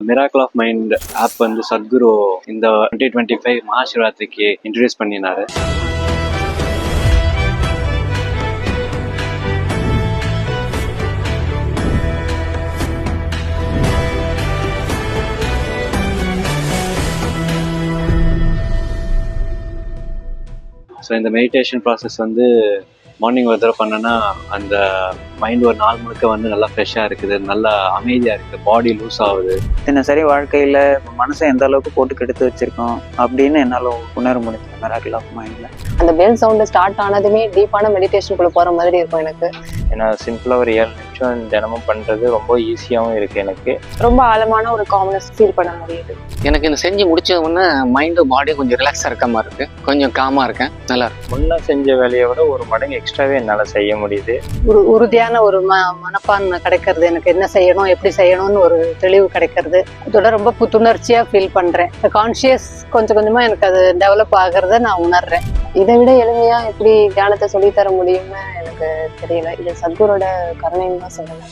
Miracle of mind app வந்து சத்குரு இந்த 2025 மகாசிவராத்திரிக்கு introduce பண்ணினாரு. So இந்த மெடிடேஷன் ப்ராசஸ் வந்து மார்னிங் ஒரு தடவை பண்ணோன்னா அந்த மைண்ட் ஒரு நாள் முழுக்க வந்து நல்லா ஃப்ரெஷ்ஷாக இருக்குது, நல்லா அமைதியாக இருக்குது, பாடி லூஸ் ஆகுது. தினசரி வாழ்க்கையில் மனசை எந்த அளவுக்கு போட்டு கெடுத்து வச்சிருக்கோம் அப்படின்னு என்னால் உணர முடியுது மிராக்கிள் ஆஃப் மைண்டில். அந்த பெல் சவுண்டு ஸ்டார்ட் ஆனதுமே டீப்பான மெடிடேஷனுக்குள்ள போகிற மாதிரி இருக்கும் எனக்கு. ஏன்னா சிம்பிளாக ஒரு 7 நிமிஷம் தினமும் பண்ணுறது ரொம்ப ஈஸியாகவும் இருக்குது. எனக்கு ரொம்ப ஆழமான ஒரு காம்னஸ் ஃபீல் பண்ண முடியுது. எனக்கு இந்த செஞ்சு முடிச்ச உடனே மைண்டு பாடி கொஞ்சம் ரிலாக்ஸாக இருக்க மாதிரி இருக்குது, கொஞ்சம் காமாக இருக்கேன், நல்லா இருக்கு. முன்னே செஞ்ச வேலையை விட ஒரு மடங்கு எக்ஸ்ட்ராவே என்னால் செய்ய முடியுது. ஒரு உறுதியான ஒரு மனப்பான்மை கிடைக்கிறது, எனக்கு என்ன செய்யணும் எப்படி செய்யணும்னு ஒரு தெளிவு கிடைக்கிறது. அதோட ரொம்ப புத்துணர்ச்சியாக ஃபீல் பண்ணுறேன். கான்ஷியஸ் கொஞ்சம் கொஞ்சமாக எனக்கு அது டெவலப் ஆகிறத நான் உணர்றேன். இதை விட எளிமையாக எப்படி தியானத்தை சொல்லித்தர முடியும்னு எனக்கு தெரியல. இது சத்குரோட கருணைன்னு தான் சொல்லலாம்.